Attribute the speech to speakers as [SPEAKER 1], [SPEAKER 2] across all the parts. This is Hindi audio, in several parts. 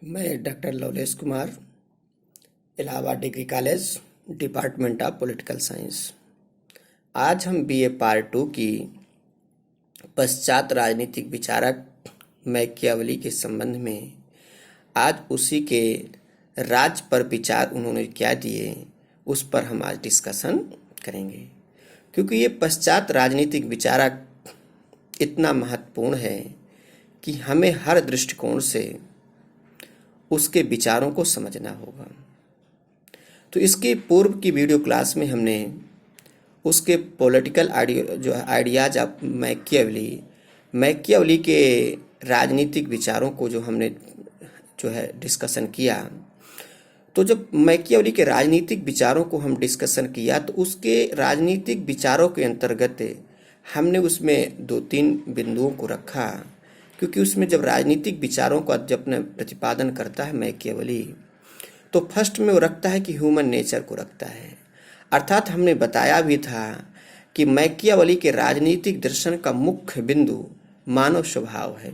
[SPEAKER 1] मैं doctor Lovlesh Kumar, Allahabad degree college, department of political science. आज हम बीए पार्ट 2 की पश्चात राजनीतिक विचारक मैकियावेली के संबंध में आज उसी के राज पर विचार उन्होंने क्या दिए उस पर हम आज डिस्कशन करेंगे, क्योंकि ये पश्चात राजनीतिक विचारक इतना महत्वपूर्ण है कि हमें हर दृष्टिकोण से उसके विचारों को समझना होगा। तो इसके पूर्व की वीडियो क्लास में हमने उसके पॉलिटिकल आइडियाज ऑफ मैकियावेली के राजनीतिक विचारों को हमने डिस्कशन किया। तो जब मैकियावेली के राजनीतिक विचारों को हम डिस्कशन किया तो उसके राजनीतिक विचारों के अंतर्गत हमने उसमें 2-3 बिंदुओं को रखा, क्योंकि उसमें जब राजनीतिक विचारों का जब अपना प्रतिपादन करता है मैकियावेली, तो फर्स्ट में वो रखता है कि ह्यूमन नेचर को रखता है। अर्थात हमने बताया भी था कि मैकियावेली के राजनीतिक दर्शन का मुख्य बिंदु मानव स्वभाव है,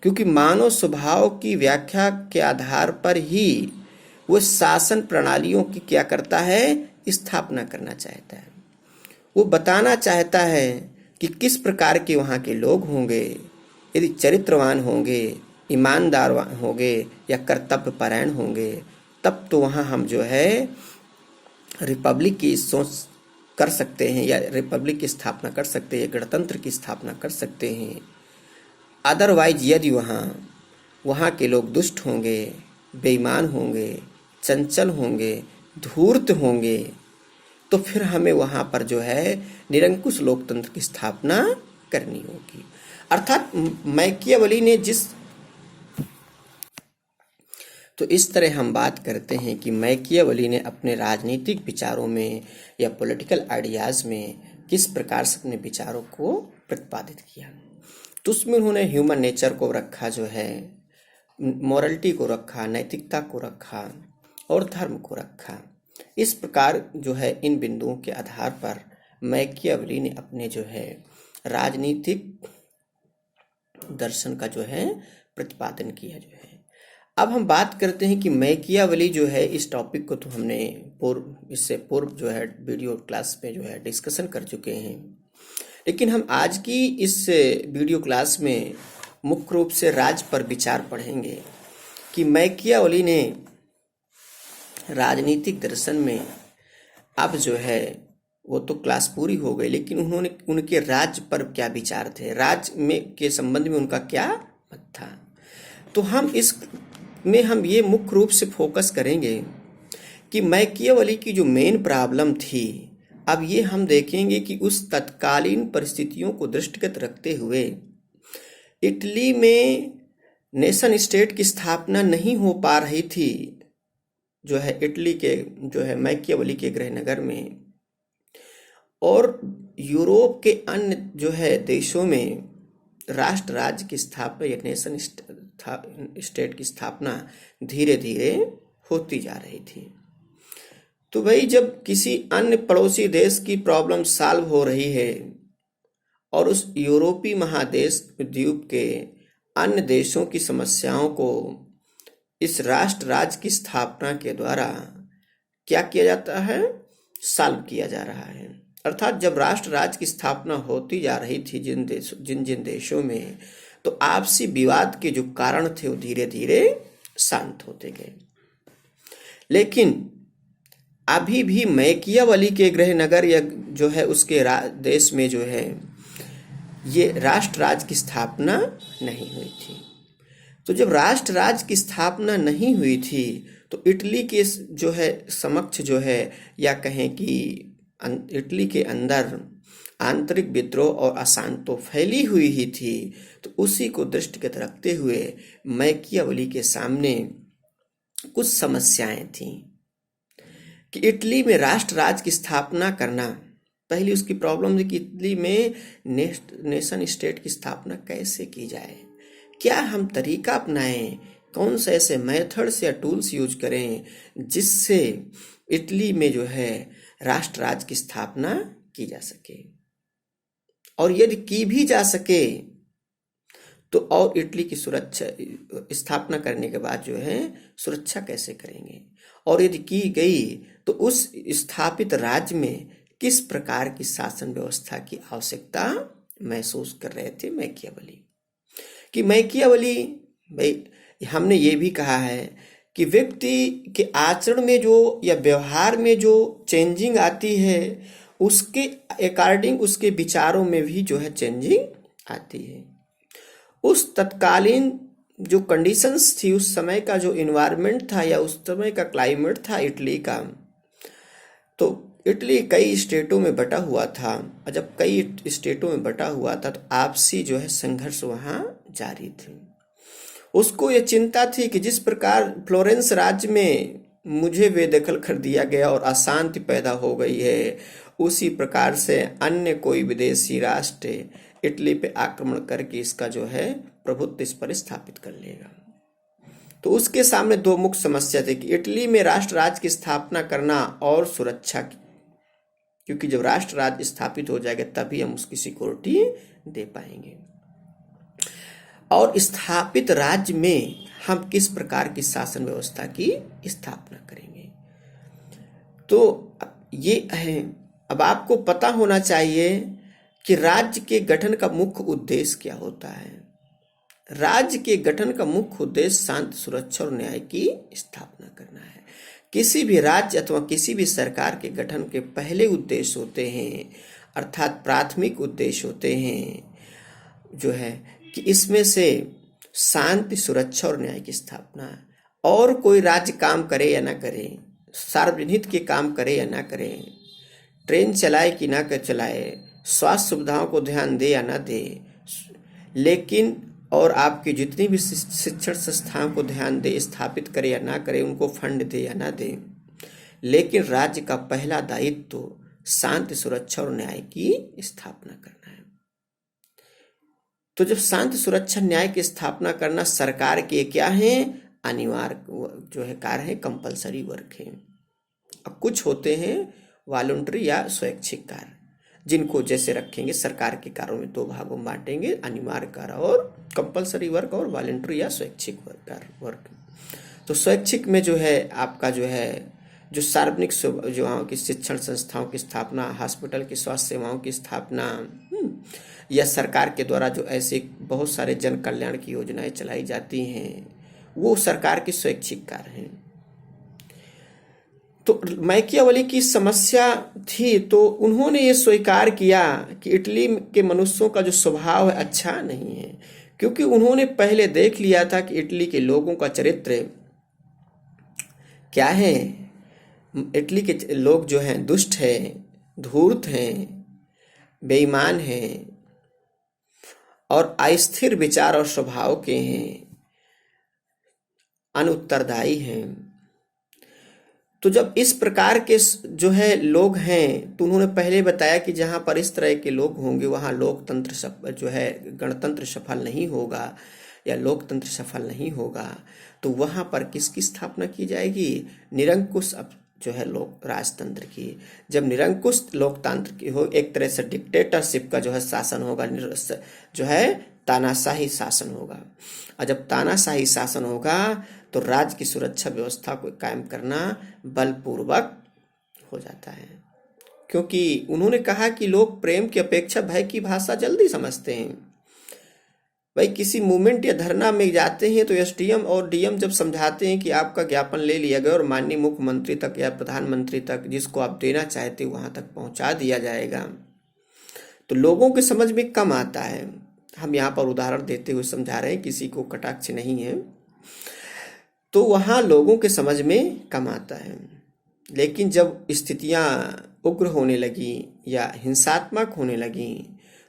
[SPEAKER 1] क्योंकि मानव स्वभाव की व्याख्या के आधार पर ही वो शासन प्रणालियों की क्या करता है, स्थापना करना चाहता है। वो बताना चाहता है कि किस प्रकार के वहाँ के लोग होंगे, यदि चरित्रवान होंगे, ईमानदार होंगे या कर्तव्यपरायण होंगे, तब तो वहाँ हम रिपब्लिक की सोच कर सकते हैं या रिपब्लिक की स्थापना कर सकते हैं, गणतंत्र की स्थापना कर सकते हैं। अदरवाइज यदि वहाँ के लोग दुष्ट होंगे, बेईमान होंगे, चंचल होंगे, धूर्त होंगे, तो फिर हमें वहाँ पर निरंकुश लोकतंत्र की स्थापना करनी होगी। अर्थात मैकियावेली ने तो इस तरह हम बात करते हैं कि मैकियावेली ने अपने राजनीतिक विचारों में या पॉलिटिकल आइडियाज में किस प्रकार से अपने विचारों को प्रतिपादित किया। तो उसमें उन्होंने ह्यूमन नेचर को रखा, मोरलिटी को रखा, नैतिकता को रखा और धर्म को रखा। इस प्रकार इन बिंदुओं के आधार पर मैकियावेली ने अपने राजनीतिक दर्शन का प्रतिपादन किया अब हम बात करते हैं कि मैकियावेली इस टॉपिक को तो हमने इससे पूर्व वीडियो क्लास में डिस्कशन कर चुके हैं, लेकिन हम आज की इस वीडियो क्लास में मुख्य रूप से राज पर विचार पढ़ेंगे कि मैकियावेली ने राजनीतिक दर्शन में अब वो तो क्लास पूरी हो गई, लेकिन उन्होंने उनके राज पर क्या विचार थे, राज में के संबंध में उनका क्या मत था। तो हम ये मुख्य रूप से फोकस करेंगे कि मैकियावेली की जो मेन प्रॉब्लम थी, अब ये हम देखेंगे कि उस तत्कालीन परिस्थितियों को दृष्टिगत रखते हुए इटली में नेशन स्टेट की स्थापना नहीं हो पा रही थी, इटली के मैकियावेली के गृहनगर में, और यूरोप के अन्य देशों में राष्ट्र राज्य की स्थापना या नेशन स्टेट की स्थापना धीरे धीरे होती जा रही थी। तो भाई, जब किसी अन्य पड़ोसी देश की प्रॉब्लम सॉल्व हो रही है और उस यूरोपीय महादेश द्वीप के अन्य देशों की समस्याओं को इस राष्ट्र राज्य की स्थापना के द्वारा क्या किया जाता है, सॉल्व किया जा रहा है। अर्थात जब राष्ट्र राज्य की स्थापना होती जा रही थी जिन देशों में, तो आपसी विवाद के जो कारण थे वो धीरे धीरे शांत होते गए। लेकिन अभी भी मैकियावेली के गृहनगर या उसके देश में ये राष्ट्र राज्य की स्थापना नहीं हुई थी। तो जब राष्ट्र राज्य की स्थापना नहीं हुई थी तो इटली के समक्ष या कहें कि इटली के अंदर आंतरिक विद्रोह और अशांति तो फैली हुई ही थी। तो उसी को दृष्टिगत रखते हुए मैकियावेली के सामने कुछ समस्याएं थीं कि इटली में राष्ट्र राज्य की स्थापना करना, पहली उसकी प्रॉब्लम थी कि इटली में नेशन स्टेट की स्थापना कैसे की जाए, क्या हम तरीका अपनाएं, कौन से ऐसे मेथड्स या टूल्स यूज करें जिससे इटली में राष्ट्र राज्य की स्थापना की जा सके, और यदि की भी जा सके तो और इटली की सुरक्षा स्थापना करने के बाद जो है सुरक्षा कैसे करेंगे, और यदि की गई तो उस स्थापित राज्य में किस प्रकार की शासन व्यवस्था की आवश्यकता महसूस कर रहे थे मैकियावेली। कि मैकियावेली, भाई हमने ये भी कहा है कि व्यक्ति के आचरण में जो या व्यवहार में जो चेंजिंग आती है उसके अकॉर्डिंग उसके विचारों में भी जो है चेंजिंग आती है। उस तत्कालीन जो कंडीशंस थी, उस समय का जो इन्वायरमेंट था या उस समय का क्लाइमेट था इटली का, तो इटली कई स्टेटों में बटा हुआ था, और जब कई स्टेटों में बटा हुआ था तो आपसी जो है संघर्ष वहाँ जारी थे। उसको ये चिंता थी कि जिस प्रकार फ्लोरेंस राज्य में मुझे बेदखल कर दिया गया और अशांति पैदा हो गई है, उसी प्रकार से अन्य कोई विदेशी राष्ट्र इटली पे आक्रमण करके इसका जो है प्रभुत्व इस पर स्थापित कर लेगा। तो उसके सामने दो मुख्य समस्या थी कि इटली में राष्ट्र राज्य की स्थापना करना और सुरक्षा की, क्योंकि जब राष्ट्र राज्य स्थापित हो जाएगा तभी हम उसकी सिक्योरिटी दे पाएंगे, और स्थापित राज्य में हम किस प्रकार की शासन व्यवस्था की स्थापना करेंगे। तो ये है, अब आपको पता होना चाहिए कि राज्य के गठन का मुख्य उद्देश्य क्या होता है। राज्य के गठन का मुख्य उद्देश्य शांति, सुरक्षा और न्याय की स्थापना करना है। किसी भी राज्य अथवा किसी भी सरकार के गठन के पहले उद्देश्य होते हैं, अर्थात प्राथमिक उद्देश्य होते हैं जो है कि इसमें से शांति, सुरक्षा और न्याय की स्थापना। और कोई राज्य काम करे या ना करे, सार्वजनिक के काम करे या ना करे, ट्रेन चलाए कि ना कर चलाए, स्वास्थ्य सुविधाओं को ध्यान दे या ना दे, लेकिन और आपकी जितनी भी शिक्षण संस्थाओं को ध्यान दे, स्थापित करे या ना करे, उनको फंड दे या ना दे, लेकिन राज्य का पहला दायित्व तो शांति, सुरक्षा और न्याय की स्थापना करना है। तो जब शांति, सुरक्षा, न्याय की स्थापना करना सरकार के क्या है, अनिवार्य जो है कार्य है, कंपलसरी वर्क है। अब कुछ होते हैं वॉलंटरी या स्वैच्छिक कार्य, जिनको जैसे रखेंगे सरकार के कार्यों में दो भागों में बांटेंगे, अनिवार्य कार्य और कंपलसरी वर्क, और वॉलंटरी या स्वैच्छिक वर्क। तो स्वैच्छिक में जो है आपका जो है जो सार्वजनिक सेवाओं की, शिक्षण संस्थाओं की स्थापना, हॉस्पिटल की स्वास्थ्य सेवाओं की स्थापना, या सरकार के द्वारा जो ऐसे बहुत सारे जन कल्याण की योजनाएं चलाई जाती हैं, वो सरकार के स्वैच्छिक कार्य हैं। तो मैकियावेली की समस्या थी, तो उन्होंने ये स्वीकार किया कि इटली के मनुष्यों का जो स्वभाव है अच्छा नहीं है, क्योंकि उन्होंने पहले देख लिया था कि इटली के लोगों का चरित्र क्या है। इटली के लोग जो हैं दुष्ट हैं, धूर्त हैं, बेईमान हैं और अस्थिर विचार और स्वभाव के हैं, अनुत्तरदायी हैं। तो जब इस प्रकार के जो है लोग हैं, तो उन्होंने पहले बताया कि जहाँ पर इस तरह के लोग होंगे वहाँ लोकतंत्र जो है गणतंत्र सफल नहीं होगा या लोकतंत्र सफल नहीं होगा। तो वहाँ पर किसकी स्थापना की जाएगी, निरंकुश जो है लोक राजतंत्र की। जब निरंकुश लोकतंत्र की हो, एक तरह से डिक्टेटरशिप का जो है शासन होगा, जो है तानाशाही शासन होगा। और जब तानाशाही शासन होगा तो राज्य की सुरक्षा व्यवस्था को कायम करना बलपूर्वक हो जाता है, क्योंकि उन्होंने कहा कि लोग प्रेम की अपेक्षा भय की भाषा जल्दी समझते हैं। भाई किसी मूवमेंट या धरना में जाते हैं तो एसडीएम और डीएम जब समझाते हैं कि आपका ज्ञापन ले लिया गया और माननीय मुख्यमंत्री तक या प्रधानमंत्री तक, जिसको आप देना चाहते वहां तक पहुंचा दिया जाएगा, तो लोगों के समझ में कम आता है। हम यहाँ पर उदाहरण देते हुए समझा रहे हैं, किसी को कटाक्ष नहीं है। तो वहाँ लोगों के समझ में कम आता है। लेकिन जब स्थितियाँ उग्र होने लगी या हिंसात्मक होने लगी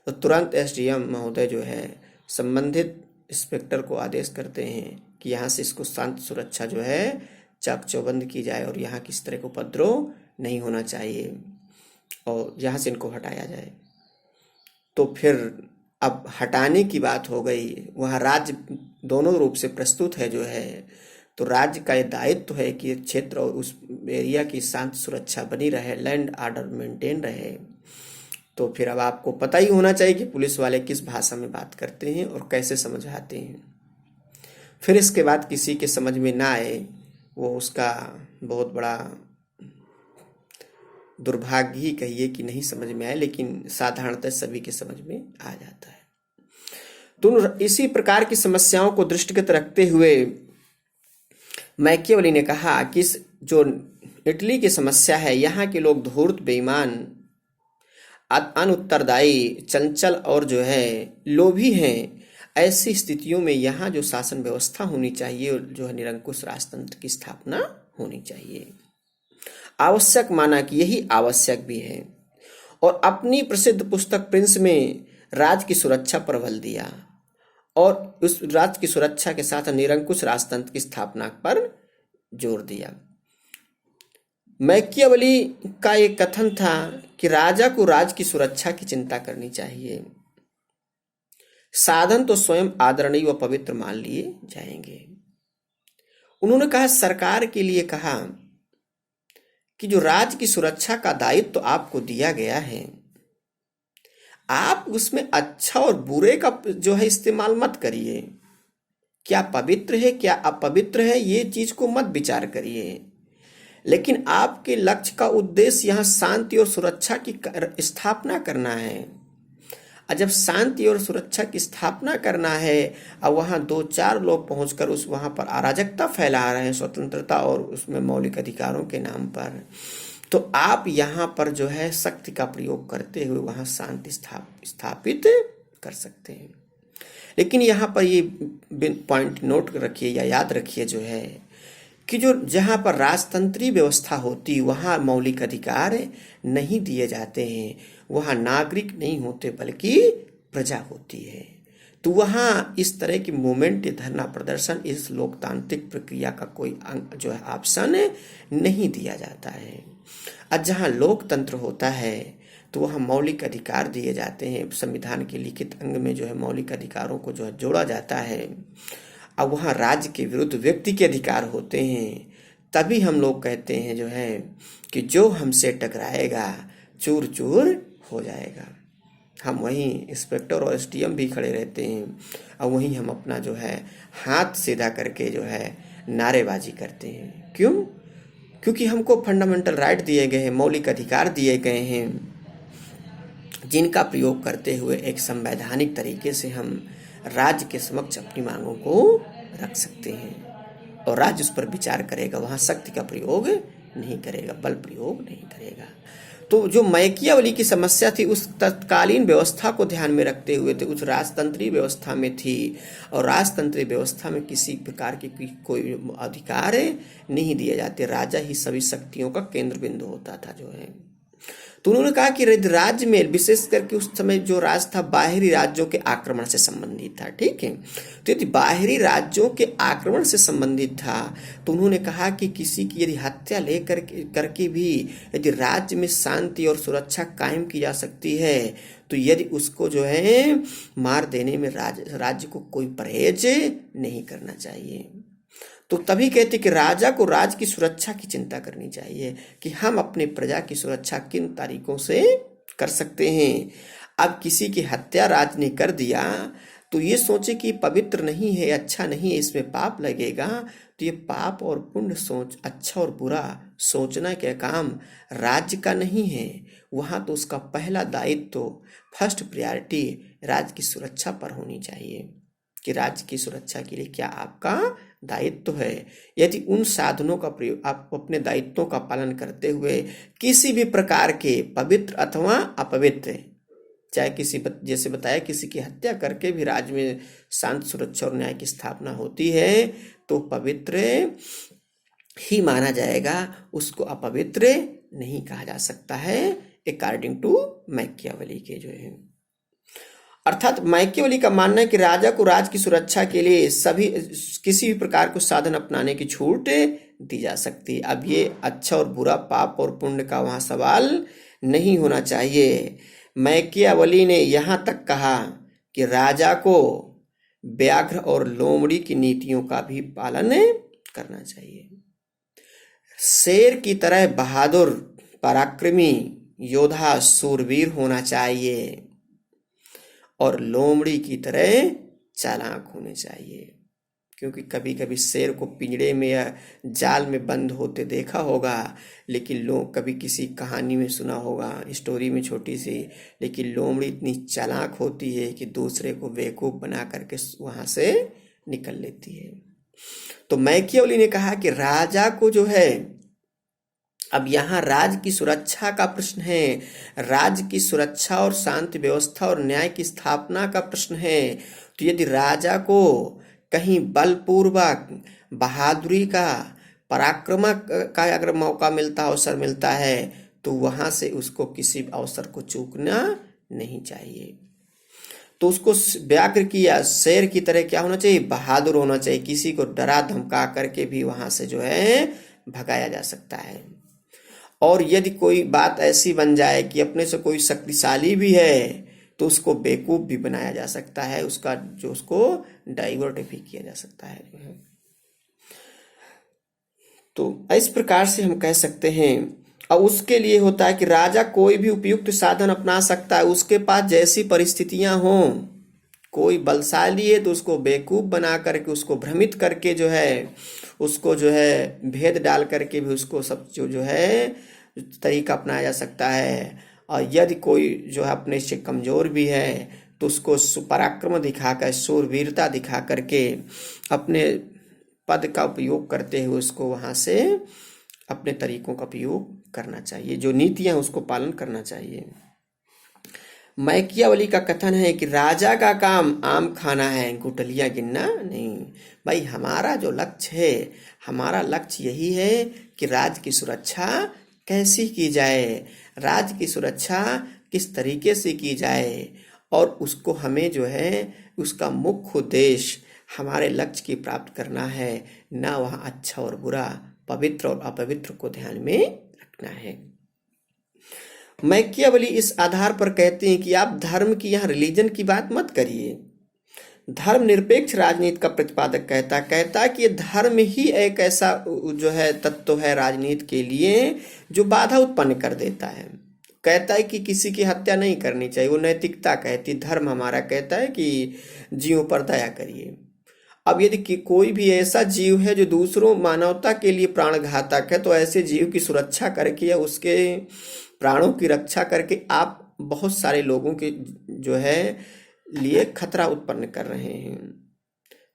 [SPEAKER 1] तो तुरंत एसडीएम महोदय जो है संबंधित इंस्पेक्टर को आदेश करते हैं कि यहाँ से इसको शांति सुरक्षा जो है चाक चौबंद की जाए और यहाँ किस तरह का उपद्रव नहीं होना चाहिए और यहाँ से इनको हटाया जाए। तो फिर अब हटाने की बात हो गई, वहाँ राज्य दोनों रूप से प्रस्तुत है जो है, तो राज्य का ये दायित्व है कि क्षेत्र और उस एरिया की शांति सुरक्षा बनी रहे, लैंड ऑर्डर मेंटेन रहे। तो फिर अब आपको पता ही होना चाहिए कि पुलिस वाले किस भाषा में बात करते हैं और कैसे समझाते हैं। फिर इसके बाद किसी के समझ में ना आए, वो उसका बहुत बड़ा दुर्भाग्य ही कहिए कि नहीं समझ में आए, लेकिन साधारणतः सभी के समझ में आ जाता है। तो इसी प्रकार की समस्याओं को दृष्टिगत रखते हुए मैकियावेली ने कहा कि जो इटली की समस्या है, यहाँ के लोग धूर्त, बेईमान, अनउत्तरदायी, चंचल और जो है लोभी हैं। ऐसी स्थितियों में यहाँ जो शासन व्यवस्था होनी चाहिए, जो है निरंकुश राजतंत्र की स्थापना होनी चाहिए। आवश्यक माना कि यही आवश्यक भी है, और अपनी प्रसिद्ध पुस्तक प्रिंस में राज की सुरक्षा पर बल दिया और उस राज की सुरक्षा के साथ निरंकुश राजतंत्र की स्थापना पर जोर दिया। मैकियावेली का एक कथन था कि राजा को राज की सुरक्षा की चिंता करनी चाहिए, साधन तो स्वयं आदरणीय व पवित्र मान लिए जाएंगे। उन्होंने कहा, सरकार के लिए कहा कि जो राज की सुरक्षा का दायित्व तो आपको दिया गया है, आप उसमें अच्छा और बुरे का जो है इस्तेमाल मत करिए। क्या पवित्र है, क्या अपवित्र है, ये चीज को मत विचार करिए, लेकिन आपके लक्ष्य का उद्देश्य यहाँ शांति और सुरक्षा की स्थापना करना है। और जब शांति और सुरक्षा की स्थापना करना है और वहाँ 2-4 लोग पहुंचकर उस वहाँ पर अराजकता फैला रहे हैं स्वतंत्रता और उसमें मौलिक अधिकारों के नाम पर, तो आप यहाँ पर जो है शक्ति का प्रयोग करते हुए वहाँ शांति स्थापित कर सकते हैं। लेकिन यहाँ पर ये पॉइंट नोट रखिए या याद रखिए जो है कि जो जहाँ पर राजतंत्रीय व्यवस्था होती वहाँ मौलिक अधिकार नहीं दिए जाते हैं, वहाँ नागरिक नहीं होते बल्कि प्रजा होती है। तो वहाँ इस तरह की मूवमेंट, धरना प्रदर्शन, इस लोकतांत्रिक प्रक्रिया का कोई जो है ऑप्शन नहीं दिया जाता है। और जहाँ लोकतंत्र होता है तो वहाँ मौलिक अधिकार दिए जाते हैं। संविधान के लिखित अंग में जो है मौलिक अधिकारों को जो है जोड़ा जाता है। अब वहाँ राज्य के विरुद्ध व्यक्ति के अधिकार होते हैं। तभी हम लोग कहते हैं जो है कि जो हमसे टकराएगा चूर चूर हो जाएगा। हम वहीं इंस्पेक्टर और एसडीएम भी खड़े रहते हैं और वहीं हम अपना जो है हाथ सीधा करके जो है नारेबाजी करते हैं। क्यों? क्योंकि हमको फंडामेंटल राइट दिए गए हैं, मौलिक अधिकार दिए गए हैं, जिनका प्रयोग करते हुए एक संवैधानिक तरीके से हम राज्य के समक्ष अपनी मांगों को रख सकते हैं और राज्य उस पर विचार करेगा। वहाँ शक्ति का प्रयोग नहीं करेगा, बल प्रयोग नहीं करेगा। तो जो मैकियावेली की समस्या थी उस तत्कालीन व्यवस्था को ध्यान में रखते हुए थे, उस राजतंत्रीय व्यवस्था में थी, और राजतंत्रीय व्यवस्था में किसी प्रकार की कोई अधिकार नहीं दिए जाते। राजा ही सभी शक्तियों का केंद्र बिंदु होता था जो है। तो उन्होंने कहा कि राज्य में विशेष करके उस समय जो राज था बाहरी राज्यों के आक्रमण से संबंधित था। ठीक है, तो यदि बाहरी राज्यों के आक्रमण से संबंधित था तो उन्होंने कहा कि किसी की यदि हत्या लेकर करके भी यदि राज्य में शांति और सुरक्षा कायम की जा सकती है तो यदि उसको जो है मार देने में राज्य को कोई परहेज नहीं करना चाहिए। तो तभी कहते कि राजा को राज की सुरक्षा की चिंता करनी चाहिए कि हम अपने प्रजा की सुरक्षा किन तरीकों से कर सकते हैं। अब किसी की हत्या राज ने कर दिया तो ये सोचे कि पवित्र नहीं है, अच्छा नहीं है, इसमें पाप लगेगा। तो ये पाप और पुण्य सोच, अच्छा और बुरा सोचना क्या काम राज्य का नहीं है। वहाँ तो उसका पहला दायित्व तो फर्स्ट प्रायोरिटी राज्य की सुरक्षा पर होनी चाहिए कि राज्य की सुरक्षा के लिए क्या आपका दायित्व है। यदि उन साधनों का प्रयोग आप अपने दायित्वों का पालन करते हुए किसी भी प्रकार के पवित्र अथवा अपवित्र, चाहे किसी जैसे बताया किसी की हत्या करके भी राज्य में शांति, सुरक्षा और न्याय की स्थापना होती है तो पवित्र ही माना जाएगा, उसको अपवित्र नहीं कहा जा सकता है अकॉर्डिंग टू मैकियावेली के जो है। अर्थात मैकियावेली का मानना है कि राजा को राज्य की सुरक्षा के लिए किसी भी प्रकार को साधन अपनाने की छूट दी जा सकती है। अब ये अच्छा और बुरा, पाप और पुण्य का वहाँ सवाल नहीं होना चाहिए। मैकियावेली ने यहाँ तक कहा कि राजा को व्याघ्र और लोमड़ी की नीतियों का भी पालन करना चाहिए। शेर की तरह बहादुर, पराक्रमी योद्धा सूरवीर होना चाहिए और लोमड़ी की तरह चालाक होने चाहिए। क्योंकि कभी कभी शेर को पिंजड़े में या जाल में बंद होते देखा होगा, लेकिन लोग कभी किसी कहानी में सुना होगा, स्टोरी में छोटी सी, लेकिन लोमड़ी इतनी चालाक होती है कि दूसरे को बेवकूफ बना करके वहां से निकल लेती है। तो मैकियावेली ने कहा कि राजा को जो है, अब यहाँ राज की सुरक्षा का प्रश्न है, राज की सुरक्षा और शांति व्यवस्था और न्याय की स्थापना का प्रश्न है। तो यदि राजा को कहीं बलपूर्वक बहादुरी का, पराक्रमक का अगर मौका मिलता, अवसर मिलता है, तो वहां से उसको किसी अवसर को चूकना नहीं चाहिए। तो उसको व्याघ्र की या शेर की तरह क्या होना चाहिए, बहादुर होना चाहिए। किसी को डरा धमका करके भी वहां से जो है भगाया जा सकता है। और यदि कोई बात ऐसी बन जाए कि अपने से कोई शक्तिशाली भी है, तो उसको बेवकूफ भी बनाया जा सकता है, उसका जो उसको डाइवर्ट भी किया जा सकता है। तो इस प्रकार से हम कह सकते हैं। और उसके लिए होता है कि राजा कोई भी उपयुक्त साधन अपना सकता है, उसके पास जैसी परिस्थितियां हों। कोई बलशाली है तो उसको बेवकूफ बना करके, उसको भ्रमित करके जो है, उसको जो है भेद डाल करके भी उसको सब जो है तरीका अपनाया जा सकता है। और यदि कोई जो है अपने से कमजोर भी है, तो उसको पराक्रम दिखाकर, शूरवीरता दिखा करके, अपने पद का उपयोग करते हुए उसको वहां से अपने तरीकों का उपयोग करना चाहिए, जो नीतियां उसको पालन करना चाहिए। मैकियावेली का कथन है कि राजा का काम आम खाना है, गुठलियां गिनना नहीं। भाई हमारा जो लक्ष्य है, हमारा लक्ष्य यही है कि राज्य की सुरक्षा कैसी की जाए, राज्य की सुरक्षा किस तरीके से की जाए, और उसको हमें जो है उसका मुख्य उद्देश्य हमारे लक्ष्य की प्राप्त करना है, ना वहाँ अच्छा और बुरा, पवित्र और अपवित्र को ध्यान में रखना है। मैकियावेली इस आधार पर कहते हैं कि आप धर्म की, यहाँ रिलीजन की बात मत करिए। धर्मनिरपेक्ष राजनीति का प्रतिपादक कहता है कि ये धर्म ही एक ऐसा जो है तत्व है राजनीति के लिए जो बाधा उत्पन्न कर देता है। कहता है कि किसी की हत्या नहीं करनी चाहिए, वो नैतिकता कहती। धर्म हमारा कहता है कि जीवों पर दया करिए। अब यदि कोई भी ऐसा जीव है जो दूसरों मानवता के लिए प्राण घातक है, तो ऐसे जीव की सुरक्षा करके या उसके प्राणों की रक्षा करके आप बहुत सारे लोगों के जो है लिए खतरा उत्पन्न कर रहे हैं।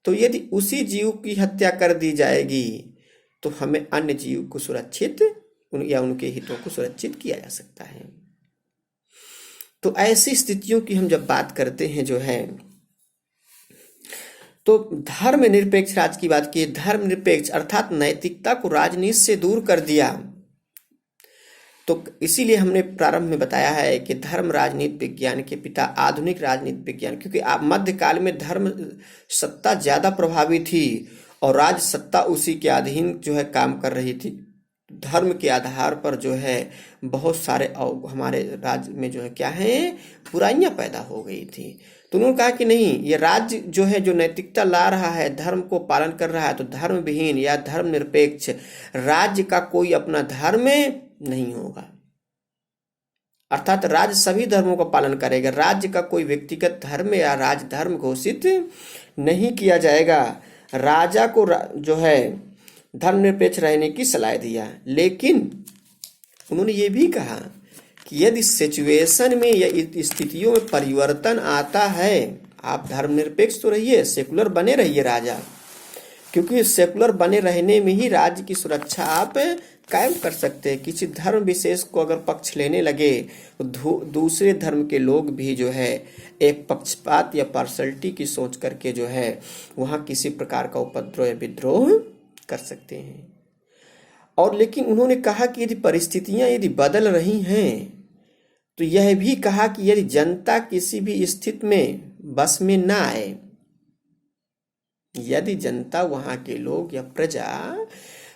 [SPEAKER 1] तो यदि उसी जीव की हत्या कर दी जाएगी, तो हमें अन्य जीव को सुरक्षित या उनके हितों को सुरक्षित किया जा सकता है। तो ऐसी स्थितियों की हम जब बात करते हैं जो है, तो धर्मनिरपेक्ष राज्य की बात की। धर्मनिरपेक्ष अर्थात नैतिकता को राजनीति से दूर कर दिया। तो इसीलिए हमने प्रारंभ में बताया है कि धर्म राजनीति विज्ञान के पिता, आधुनिक राजनीति विज्ञान, क्योंकि मध्यकाल में धर्म सत्ता ज्यादा प्रभावी थी और राज सत्ता उसी के अधीन जो है काम कर रही थी। धर्म के आधार पर जो है बहुत सारे हमारे राज्य में जो है क्या है बुराइयां पैदा हो गई थी। तो उन्होंने कहा कि नहीं, ये राज्य जो है जो नैतिकता ला रहा है, धर्म को पालन कर रहा है, तो धर्म विहीन या धर्म निरपेक्ष राज्य का कोई अपना धर्म नहीं होगा। अर्थात राज्य सभी धर्मों का पालन करेगा, राज्य का कोई व्यक्तिगत धर्म या राज धर्म घोषित नहीं किया जाएगा। राजा को जो है धर्मनिरपेक्ष रहने की सलाह दिया, लेकिन उन्होंने ये भी कहा कि यदि सिचुएशन में या स्थितियों में परिवर्तन आता है, आप धर्मनिरपेक्ष तो रहिए, सेकुलर बने रहिए राजा, क्योंकि सेकुलर बने रहने में ही राज्य की सुरक्षा आप कायम कर सकते हैं। किसी धर्म विशेष को अगर पक्ष लेने लगे तो दूसरे धर्म के लोग भी जो है एक पक्षपात या पार्शलिटी की सोच करके जो है वहाँ किसी प्रकार का उपद्रव या विद्रोह कर सकते हैं। और लेकिन उन्होंने कहा कि यदि परिस्थितियां यदि बदल रही हैं, तो यह भी कहा कि यदि जनता किसी भी स्थिति में बस में ना आए, यदि जनता वहां के लोग या प्रजा,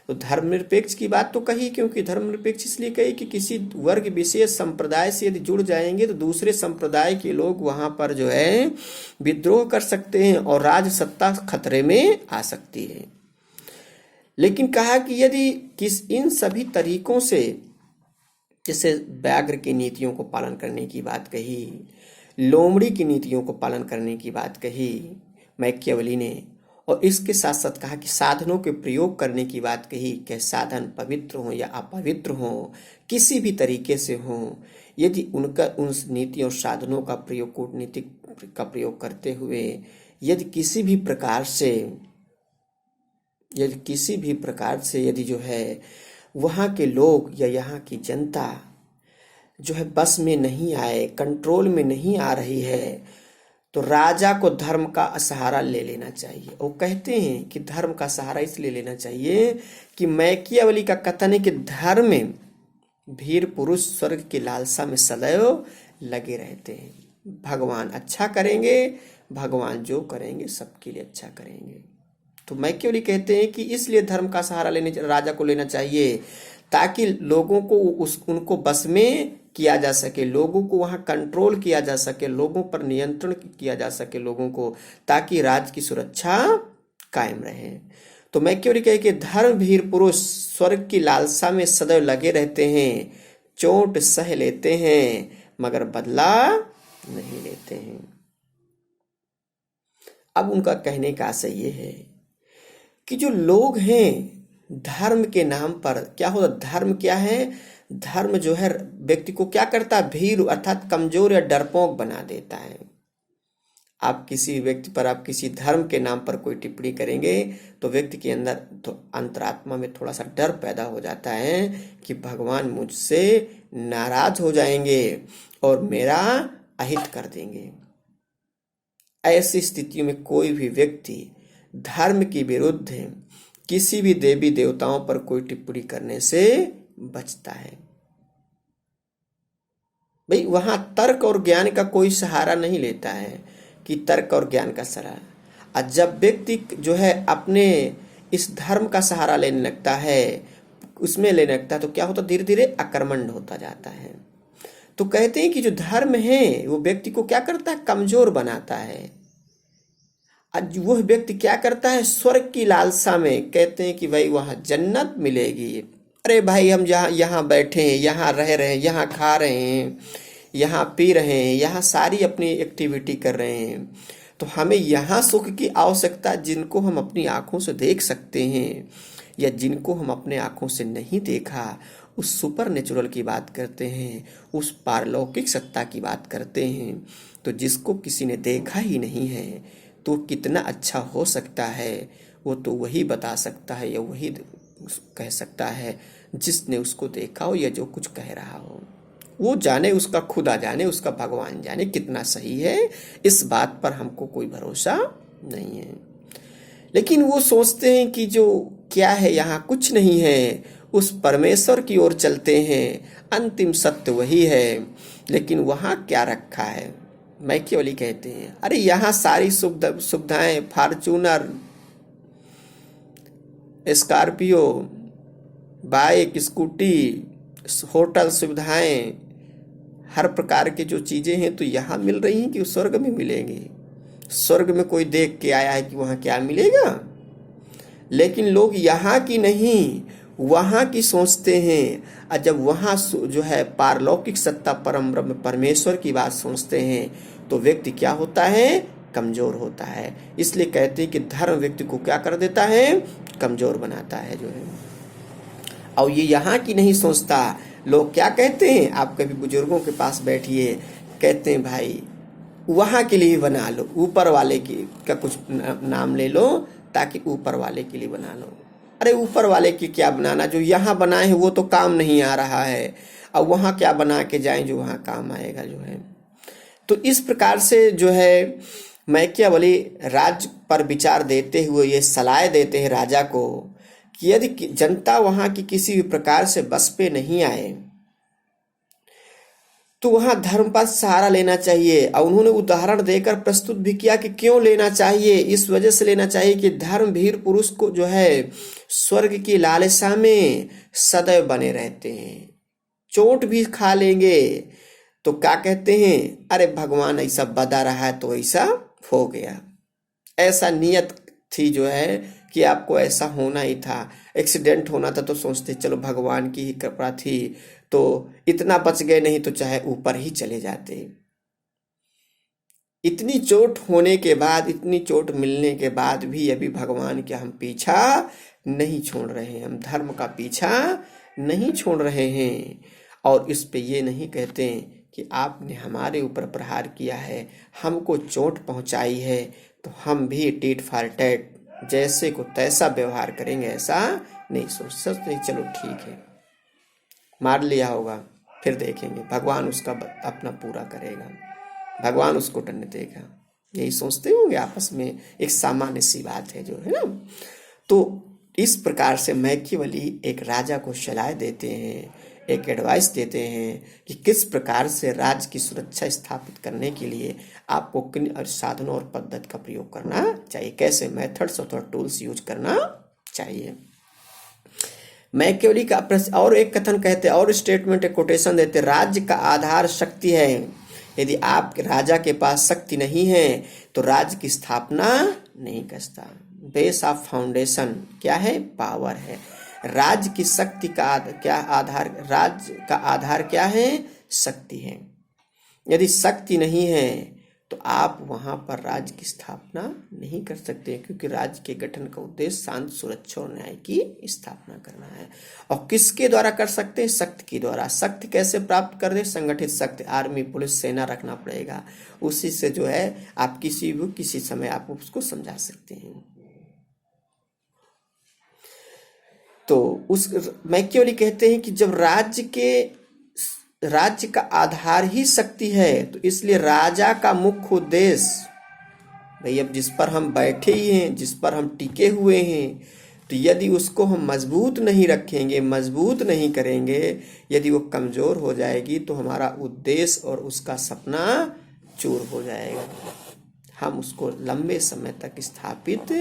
[SPEAKER 1] तो धर्मनिरपेक्ष की बात तो कही, क्योंकि धर्मनिरपेक्ष इसलिए कही कि किसी वर्ग विशेष संप्रदाय से यदि जुड़ जाएंगे तो दूसरे संप्रदाय के लोग वहां पर जो है विद्रोह कर सकते हैं और राज सत्ता खतरे में आ सकती है। लेकिन कहा कि यदि इन सभी तरीकों से जैसे व्याघ्र की नीतियों को पालन करने की बात कही, लोमड़ी की नीतियों को पालन करने की बात कही मैकियावेली ने, और इसके साथ साथ कहा कि साधनों के प्रयोग करने की बात कही कि साधन पवित्र हों या अपवित्र हों, किसी भी तरीके से हों, यदि उनका उन नीति और साधनों का प्रयोग कूटनीतिक का प्रयोग करते हुए यदि किसी भी प्रकार से यदि जो है वहाँ के लोग या यहाँ की जनता जो है बस में नहीं आए, कंट्रोल में नहीं आ रही है, तो राजा को धर्म का सहारा ले लेना चाहिए। वो कहते हैं कि धर्म का सहारा इसलिए लेना चाहिए कि मैकियावेली का कथन है कि धर्म में वीर पुरुष स्वर्ग की लालसा में सदैव लगे रहते हैं। भगवान अच्छा करेंगे, भगवान जो करेंगे सबके लिए अच्छा करेंगे। तो मैकियावेली कहते हैं कि इसलिए धर्म का सहारा राजा को लेना चाहिए ताकि लोगों को उनको बस में किया जा सके, लोगों को वहां कंट्रोल किया जा सके, लोगों पर नियंत्रण किया जा सके लोगों को, ताकि राज्य की सुरक्षा कायम रहे। तो मैकियावेली कहे कि धर्म वीर पुरुष स्वर्ग की लालसा में सदैव लगे रहते हैं, चोट सह लेते हैं मगर बदला नहीं लेते हैं। अब उनका कहने का आशय ये है कि जो लोग हैं धर्म के नाम पर क्या होता, धर्म क्या है, धर्म जो है व्यक्ति को क्या करता है, भीरू अर्थात कमजोर या डरपोक बना देता है। आप किसी व्यक्ति पर आप किसी धर्म के नाम पर कोई टिप्पणी करेंगे तो व्यक्ति के अंदर तो अंतरात्मा में थोड़ा सा डर पैदा हो जाता है कि भगवान मुझसे नाराज हो जाएंगे और मेरा अहित कर देंगे। ऐसी स्थिति में कोई भी व्यक्ति धर्म के विरुद्ध किसी भी देवी देवताओं पर कोई टिप्पणी करने से बचता है। भाई वहां तर्क और ज्ञान का कोई सहारा नहीं लेता है कि तर्क और ज्ञान का सहारा। और जब व्यक्ति जो है अपने इस धर्म का सहारा लेने लगता है, उसमें लेने लगता है, तो क्या होता, धीरे धीरे आक्रमण होता जाता है। तो कहते हैं कि जो धर्म है वो व्यक्ति को क्या करता है, कमजोर बनाता है। आज वह व्यक्ति क्या करता है, स्वर्ग की लालसा में, कहते हैं कि भाई वहां जन्नत मिलेगी, अरे भाई हम यहाँ बैठे हैं, यहाँ रह रहे हैं, यहाँ खा रहे हैं, यहाँ पी रहे हैं, यहाँ सारी अपनी एक्टिविटी कर रहे हैं, तो हमें यहाँ सुख की आवश्यकता जिनको हम अपनी आंखों से देख सकते हैं या जिनको हम अपने आंखों से नहीं देखा, उस सुपर नेचुरल की बात करते हैं, उस पारलौकिक सत्ता की बात करते हैं। तो जिसको किसी ने देखा ही नहीं है तो कितना अच्छा हो सकता है, वो तो वही बता सकता है या वही कह सकता है जिसने उसको देखा हो या जो कुछ कह रहा हो। वो जाने, उसका खुदा जाने, उसका भगवान जाने कितना सही है, इस बात पर हमको कोई भरोसा नहीं है। लेकिन वो सोचते हैं कि जो क्या है यहाँ कुछ नहीं है, उस परमेश्वर की ओर चलते हैं, अंतिम सत्य वही है, लेकिन वहाँ क्या रखा है। मैकियावेली कहते हैं अरे यहाँ सारी सुविधाएं, Fortuner, Scorpio, bike, scooty, hotel सुविधाएं, हर प्रकार के जो चीजें हैं तो यहाँ मिल रही हैं कि स्वर्ग में मिलेंगी। स्वर्ग में कोई देख के आया है कि वहाँ क्या मिलेगा, लेकिन लोग यहाँ की नहीं वहाँ की सोचते हैं। और जब वहाँ जो है पारलौकिक सत्ता, परम ब्रह्म परमेश्वर की बात सोचते हैं तो व्यक्ति क्या होता है, कमजोर होता है। इसलिए कहते हैं कि धर्म व्यक्ति को क्या कर देता है, कमजोर बनाता है जो है। और ये यहाँ की नहीं सोचता। लोग क्या कहते हैं, आप कभी बुजुर्गों के पास बैठिए, कहते हैं भाई वहाँ के लिए बना लो, ऊपर वाले की का कुछ नाम ले लो ताकि ऊपर वाले के लिए बना लो। अरे ऊपर वाले की क्या बनाना, जो यहाँ बनाए हैं वो तो काम नहीं आ रहा है, अब वहाँ क्या बना के जाएं जो वहाँ काम आएगा जो है। तो इस प्रकार से जो है मैकियावेली राज्य पर विचार देते हुए ये सलाह देते हैं राजा को कि यदि जनता वहाँ की किसी भी प्रकार से बस पे नहीं आए तो वहाँ धर्म पर सहारा लेना चाहिए। और उन्होंने उदाहरण देकर प्रस्तुत भी किया कि क्यों लेना चाहिए। इस वजह से लेना चाहिए कि धर्म वीर पुरुष को जो है स्वर्ग की लालसा में सदैव बने रहते हैं, चोट भी खा लेंगे तो क्या कहते हैं, अरे भगवान ऐसा बता रहा है तो ऐसा हो गया। ऐसा नियत थी जो है कि आपको ऐसा होना ही था, एक्सीडेंट होना था तो सोचते चलो भगवान की ही कृपा थी तो इतना बच गए, नहीं तो चाहे ऊपर ही चले जाते। इतनी चोट होने के बाद, इतनी चोट मिलने के बाद भी अभी भगवान के हम पीछा नहीं छोड़ रहे हैं, हम धर्म का पीछा नहीं छोड़ रहे हैं। और इस पे ये नहीं कहते कि आपने हमारे ऊपर प्रहार किया है, हमको चोट पहुंचाई है तो हम भी टीट फॉर टैट जैसे को तैसा व्यवहार करेंगे, ऐसा नहीं सोचते। चलो ठीक है, मार लिया होगा, फिर देखेंगे भगवान उसका अपना पूरा करेगा, भगवान उसको टलने देगा, यही सोचते होंगे आपस में। एक सामान्य सी बात है जो है ना। तो इस प्रकार से मैकियावेली एक राजा को सलाह देते हैं, एक एडवाइस देते हैं कि किस प्रकार से राज्य की सुरक्षा स्थापित करने के लिए आपको किन साधनों और पद्धति का प्रयोग करना चाहिए, कैसे मेथड्स और टूल्स यूज करना चाहिए। मैकियावेली का और एक कथन कहते, और स्टेटमेंट, एक कोटेशन देते, राज्य का आधार शक्ति है। यदि आप राजा के पास शक्ति नहीं है तो राज्य की स्थापना नहीं कर सकता। बेस ऑफ फाउंडेशन क्या है? पावर है। राज्य की शक्ति का क्या आधार, राज्य का आधार क्या है? शक्ति है। यदि शक्ति नहीं है तो आप वहां पर राज्य की स्थापना नहीं कर सकते, क्योंकि राज्य के गठन का उद्देश्य शांति, सुरक्षा और न्याय की स्थापना करना है। और किसके द्वारा कर सकते हैं? शक्ति के द्वारा। शक्ति कैसे प्राप्त कर दे? संगठित शक्ति, आर्मी, पुलिस, सेना रखना पड़ेगा। उसी से जो है आप किसी समय आप उसको समझा सकते हैं। तो उस मैकियावेली कहते हैं कि जब राज्य का आधार ही शक्ति है तो इसलिए राजा का मुख्य उद्देश्य, भाई अब जिस पर हम बैठे ही हैं, जिस पर हम टिके हुए हैं, तो यदि उसको हम मजबूत नहीं रखेंगे, मजबूत नहीं करेंगे, यदि वो कमजोर हो जाएगी तो हमारा उद्देश्य और उसका सपना चूर हो जाएगा। हम उसको लंबे समय तक स्थापित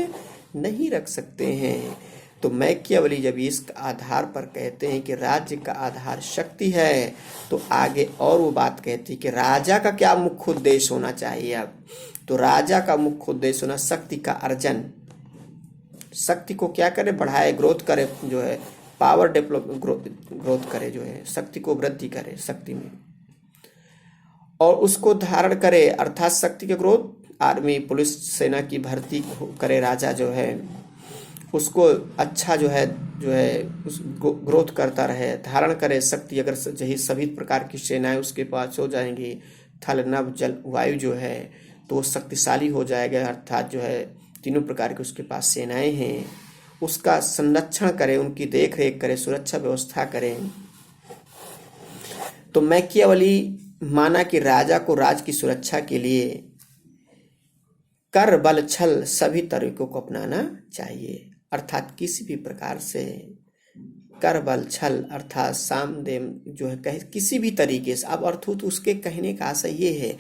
[SPEAKER 1] नहीं रख सकते हैं। तो मैकियावेली जब इस आधार पर कहते हैं कि राज्य का आधार शक्ति है, तो आगे और वो बात कहती है कि राजा का क्या मुख्य उद्देश्य होना चाहिए। अब तो राजा का मुख्य उद्देश्य होना शक्ति का अर्जन, शक्ति को क्या करे? बढ़ाए, ग्रोथ करे, जो है पावर डेवलप, ग्रोथ करे, जो है शक्ति को वृद्धि करे शक्ति में, और उसको धारण करे, अर्थात शक्ति के ग्रोथ, आर्मी, पुलिस, सेना की भर्ती करे। राजा जो है उसको अच्छा जो है उस ग्रोथ करता रहे, धारण करे शक्ति। अगर सभी प्रकार की सेनाएं उसके पास हो जाएंगी, थल, नभ, जल, वायु जो है, तो वो शक्तिशाली हो जाएगा। अर्थात जो है तीनों प्रकार की उसके पास सेनाएं हैं, उसका संरक्षण करे, उनकी देख रेख करे, सुरक्षा व्यवस्था करें। तो मैकियावेली माना कि राजा को राज्य की सुरक्षा के लिए कर, बल, छल सभी तरीकों को अपनाना चाहिए। अर्थात किसी भी प्रकार से कर, बल, छल अर्थात सामदेव जो है कहे किसी भी तरीके से। अब अर्थात उसके कहने का आशय ये है,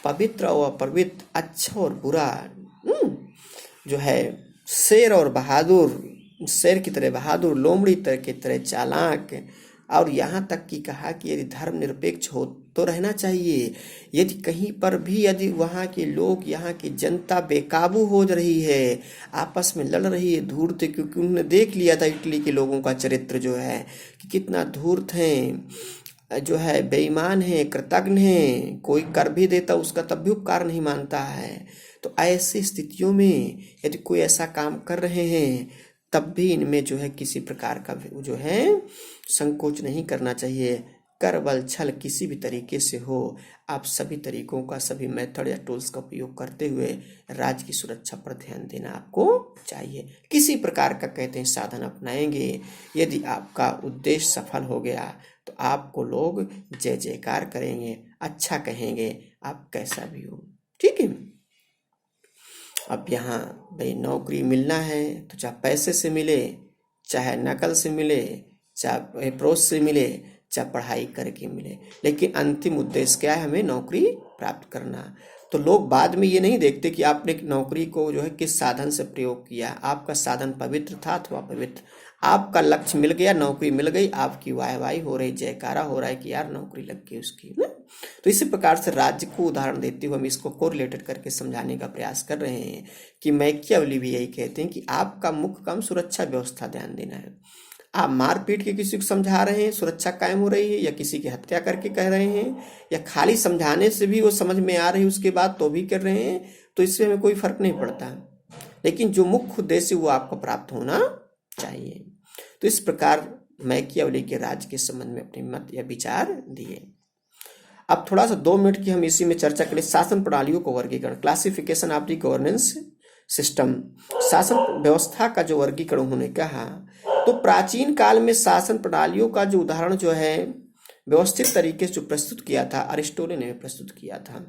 [SPEAKER 1] पवित्र और अपवित्र, अच्छा और बुरा, जो है शेर और बहादुर, शेर की तरह बहादुर, लोमड़ी की तरह चालाक, और यहाँ तक कि कहा कि यदि धर्मनिरपेक्ष हो तो रहना चाहिए। यदि कहीं पर भी यदि वहाँ के लोग, यहाँ की जनता बेकाबू हो रही है, आपस में लड़ रही है धूर्त, क्योंकि उन्होंने देख लिया था इटली के लोगों का चरित्र जो है कि कितना धूर्त हैं, जो है बेईमान है, कृतज्ञ है, कोई कर भी देता उसका तब भी उपकार नहीं मानता है। तो ऐसी स्थितियों में यदि कोई ऐसा काम कर रहे हैं तब भी इनमें जो है किसी प्रकार का जो है संकोच नहीं करना चाहिए। कर, बल, छल किसी भी तरीके से हो, आप सभी तरीकों का, सभी मेथड या टूल्स का उपयोग करते हुए राज्य की सुरक्षा पर ध्यान देना आपको चाहिए। किसी प्रकार का कहते हैं साधन अपनाएंगे, यदि आपका उद्देश्य सफल हो गया तो आपको लोग जय जयकार करेंगे, अच्छा कहेंगे, आप कैसा भी हो। ठीक है। अब यहाँ भाई नौकरी मिलना है तो चाहे पैसे से मिले, चाहे नकल से मिले, चाहे प्रोस से मिले, चाहे पढ़ाई करके मिले, लेकिन अंतिम उद्देश्य क्या है? हमें नौकरी प्राप्त करना। तो लोग बाद में ये नहीं देखते कि आपने नौकरी को जो है किस साधन से प्रयोग किया, आपका साधन पवित्र था अथवा अपवित्र। आपका लक्ष्य मिल गया, नौकरी मिल गई, आपकी वाहवाही हो रही, जयकारा हो रहा है कि यार नौकरी लग गई उसकी ना। तो इसी प्रकार से राज्य को उदाहरण देते हुए हम इसको कोरिलेटेड करके समझाने का प्रयास कर रहे हैं कि मैकियावेली भी यही कहते हैं कि आपका मुख्य काम सुरक्षा व्यवस्था ध्यान देना है। आप मार पीट के किसी को समझा रहे हैं, सुरक्षा कायम हो रही है, या किसी की हत्या करके कह रहे हैं, या खाली समझाने से भी वो समझ में आ रही है उसके बाद तो भी कर रहे हैं, तो इससे हमें कोई फर्क नहीं पड़ता, लेकिन जो मुख्य उद्देश्य वो आपको प्राप्त होना चाहिए। तो इस प्रकार मैकियावेली के राज्य के संबंध में अपने मत या विचार दिए। अब थोड़ा सा 2 मिनट की हम इसी में चर्चा करें। शासन प्रणालियों को वर्गीकरण, classification of the governance system, शासन व्यवस्था का जो वर्गीकरण उन्होंने कहा, तो प्राचीन काल में शासन प्रणालियों का जो उदाहरण जो है व्यवस्थित तरीके से जो प्रस्तुत किया था अरिस्टोटल ने प्रस्तुत किया था।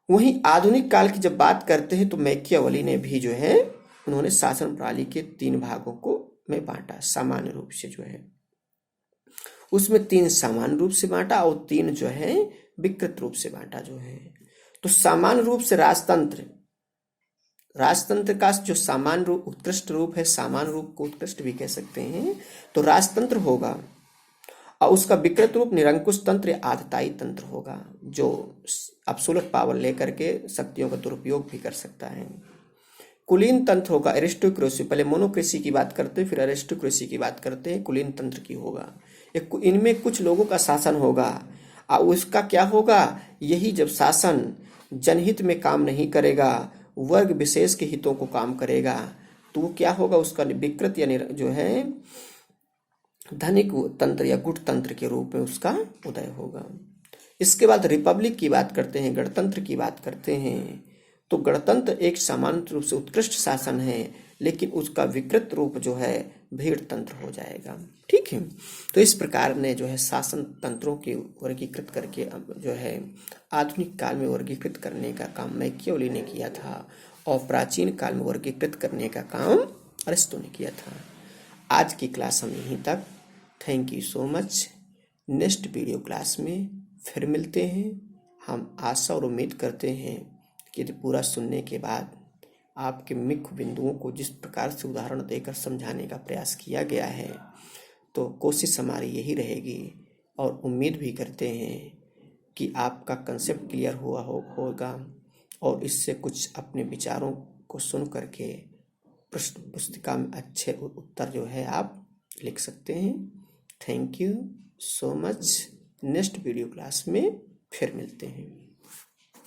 [SPEAKER 1] वहीं आधुनिक काल की जब बात करते हैं तो मैकियावेली ने भी जो है उन्होंने शासन प्रणाली के 3 भागों को में बांटा, सामान्य रूप से जो है उसमें 3 सामान्य रूप से बांटा और 3 जो है विकृत रूप से बांटा जो है। तो सामान्य रूप से राजतंत्र, राजतंत्र का जो सामान्य रूप उत्कृष्ट रूप है, सामान्य रूप को उत्कृष्ट भी कह सकते हैं, तो राजतंत्र होगा, और उसका विकृत रूप निरंकुश तंत्र या आततायी तंत्र होगा, जो एब्सोल्यूट पावर लेकर के शक्तियों का दुरुपयोग भी कर सकता है। कुलीन तंत्र होगा, एरिस्टोक्रेसी, पहले मोनोक्रेसी की बात करते हैं फिर एरिस्टोक्रेसी की बात करते हैं, कुलीन तंत्र की होगा। इनमें कुछ लोगों का शासन होगा, और उसका क्या होगा, यही जब शासन जनहित में काम नहीं करेगा, वर्ग विशेष के हितों को काम करेगा, तो वो क्या होगा, उसका विकृत या जो है धनिक तंत्र या गुट तंत्र के रूप में उसका उदय होगा। इसके बाद रिपब्लिक की बात करते हैं, गणतंत्र की बात करते हैं, तो गणतंत्र एक सामान्य रूप से उत्कृष्ट शासन है, लेकिन उसका विकृत रूप जो है भीड़ तंत्र हो जाएगा। ठीक है, तो इस प्रकार ने जो है शासन तंत्रों के वर्गीकृत करके जो है आधुनिक काल में वर्गीकृत करने का काम मैकियावेली ने किया था, और प्राचीन काल में वर्गीकृत करने का काम अरिस्टो ने किया था। आज की क्लास हम यहीं तक। Thank you so much. Next video class में फिर मिलते हैं। हम आशा और उम्मीद करते हैं कि पूरा सुनने के बाद आपके मुख्य बिंदुओं को जिस प्रकार से उदाहरण देकर समझाने का प्रयास किया गया है, तो कोशिश हमारी यही रहेगी, और उम्मीद भी करते हैं कि आपका कंसेप्ट क्लियर होगा, और इससे कुछ अपने विचारों को सुन करके प्रश्न पुस्तिका में अच्छे उत्तर जो है आप लिख सकते हैं। Thank you so much. Next video class में फिर मिलते हैं।